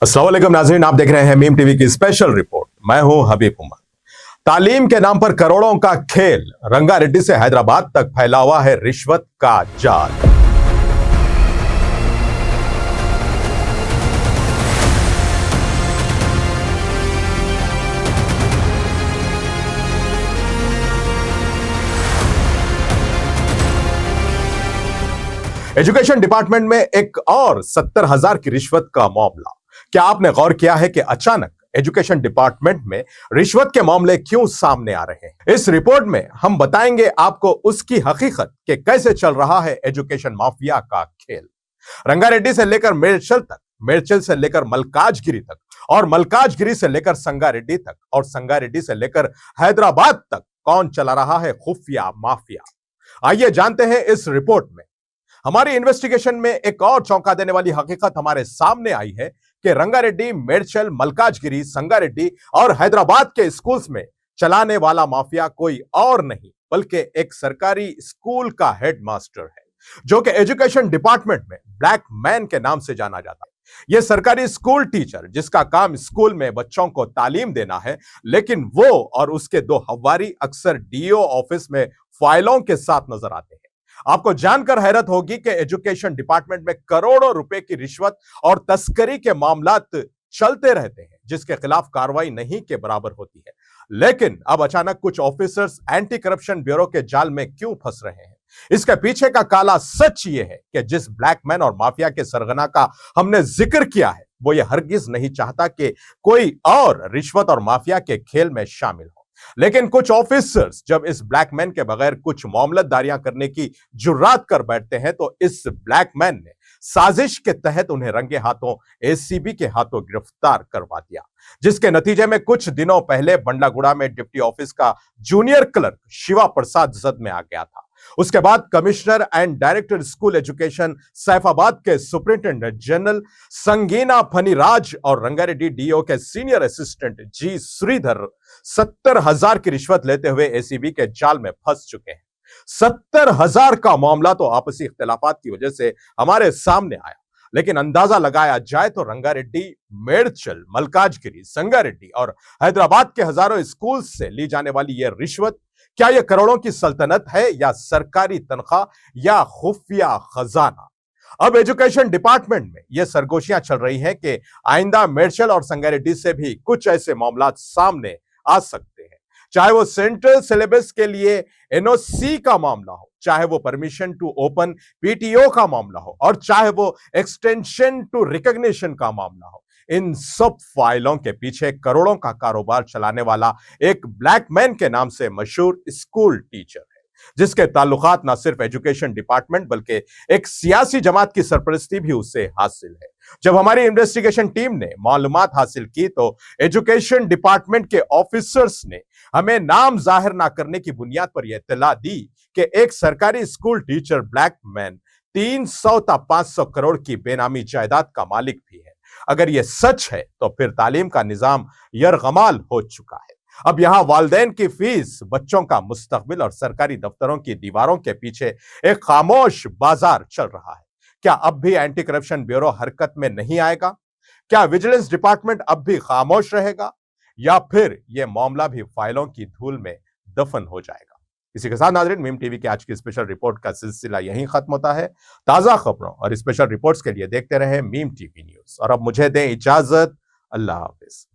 अस्सलाम वालेकुम नाज़रीन, आप देख रहे हैं मीम टीवी की स्पेशल रिपोर्ट। मैं हूं हबीब उमर। तालीम के नाम पर करोड़ों का खेल, रंगारेड्डी से हैदराबाद तक फैला हुआ है रिश्वत का जाल। एजुकेशन डिपार्टमेंट में एक और 70,000 की रिश्वत का मामला। क्या आपने गौर किया है कि अचानक एजुकेशन डिपार्टमेंट में रिश्वत के मामले क्यों सामने आ रहे हैं? इस रिपोर्ट में हम बताएंगे आपको उसकी हकीकत कि कैसे चल रहा है एजुकेशन माफिया का खेल। रंगारेड्डी से लेकर मेडचल तक, मेडचल से लेकर मलकाजगिरी तक, और मलकाजगिरी से लेकर संगारेड्डी तक, और संगारेड्डी से लेकर हैदराबाद तक कौन चला रहा है खुफिया माफिया। आइए जानते हैं इस रिपोर्ट में। हमारी इन्वेस्टिगेशन में एक और चौंका देने वाली हकीकत हमारे सामने आई है कि रंगारेड्डी, मेडचल, मलकाजगिरी, संगारेड्डी और हैदराबाद के स्कूल्स में चलाने वाला माफिया कोई और नहीं बल्कि एक सरकारी स्कूल का हेडमास्टर है, जो कि एजुकेशन डिपार्टमेंट में ब्लैक मैन के नाम से जाना जाता है। यह सरकारी स्कूल टीचर, जिसका काम स्कूल में बच्चों को तालीम देना है, लेकिन वो और उसके दो हवारी अक्सर डीओ ऑफिस में फाइलों के साथ नजर आते हैं। आपको जानकर हैरत होगी कि एजुकेशन डिपार्टमेंट में करोड़ों रुपए की रिश्वत और तस्करी के मामलात चलते रहते हैं, जिसके खिलाफ कार्रवाई नहीं के बराबर होती है। लेकिन अब अचानक कुछ ऑफिसर्स एंटी करप्शन ब्यूरो के जाल में क्यों फंस रहे हैं? इसके पीछे का काला सच यह है कि जिस ब्लैकमैन और माफिया के सरगना का हमने जिक्र किया है, वो ये हरगिज नहीं चाहता कि कोई और रिश्वत और माफिया के खेल में शामिल हो। लेकिन कुछ ऑफिसर्स जब इस ब्लैकमैन के बगैर कुछ मामलतदारियां करने की जुर्रात कर बैठते हैं, तो इस ब्लैकमैन ने साजिश के तहत उन्हें रंगे हाथों एसीबी के हाथों गिरफ्तार करवा दिया, जिसके नतीजे में कुछ दिनों पहले बंडलागुड़ा में डिप्टी ऑफिस का जूनियर क्लर्क शिवा प्रसाद जद में आ गया था। उसके बाद commissioner and director school education Saifabad के सुपरिंटेंडेंट जनरल संगीना फनीराज और रंगारेड्डी डीओ के सीनियर असिस्टेंट जी श्रीधर 70,000 की रिश्वत लेते हुए एसीबी के जाल में फंस चुके हैं। 70,000 का मामला तो आपसी इख्तिलाफात की वजह से हमारे सामने आया, लेकिन अंदाजा लगाया जाए तो रंगारेड्डी, मेडचल, मलकाजगिरी, संगारेड्डी और हैदराबाद के हजारों स्कूल से ली जाने वाली यह रिश्वत, क्या यह करोड़ों की सल्तनत है या सरकारी तनख्वाह या खुफिया खजाना? अब एजुकेशन डिपार्टमेंट में यह सरगोशियां चल रही हैं कि आइंदा मेडचल और संगारेड्डी से भी कुछ ऐसे मामला सामने आ सकते हैं, चाहे वो सेंट्रल सिलेबस के लिए एनओसी का मामला हो, चाहे वो परमिशन टू ओपन पीटीओ का मामला हो, और चाहे वो एक्सटेंशन टू रिकॉग्निशन का मामला हो। इन सब फाइलों के पीछे करोड़ों का कारोबार चलाने वाला एक ब्लैकमैन के नाम से मशहूर स्कूल टीचर है, जिसके ताल्लुकात न सिर्फ एजुकेशन डिपार्टमेंट बल्कि एक सियासी जमात की सरपरस्ती भी उससे हासिल है। जब हमारी इन्वेस्टिगेशन टीम ने मालूमात हासिल की तो एजुकेशन डिपार्टमेंट के ऑफिसर्स ने हमें नाम जाहिर ना करने की बुनियाद पर यह इत्तला दी कि एक सरकारी स्कूल टीचर ब्लैकमैन 300 या 500 करोड़ की बेनामी जायदाद का मालिक भी है। अगर यह सच है तो फिर तालीम का निजाम यरगमाल हो चुका है। अब यहां वालिदैन की फीस, बच्चों का मुस्तकबिल और सरकारी दफ्तरों की दीवारों के पीछे एक खामोश बाजार चल रहा है। क्या अब भी एंटी करप्शन ब्यूरो हरकत में नहीं आएगा? क्या विजिलेंस डिपार्टमेंट अब भी खामोश रहेगा, या फिर यह मामला भी फाइलों की धूल में दफन हो जाएगा? इसी के साथ नाज़रीन, मीम टीवी की आज की स्पेशल रिपोर्ट का सिलसिला यहीं खत्म होता है। ताजा खबरों और स्पेशल रिपोर्ट्स के लिए देखते रहे मीम टीवी न्यूज, और अब मुझे दें इजाजत। अल्लाह हाफिज।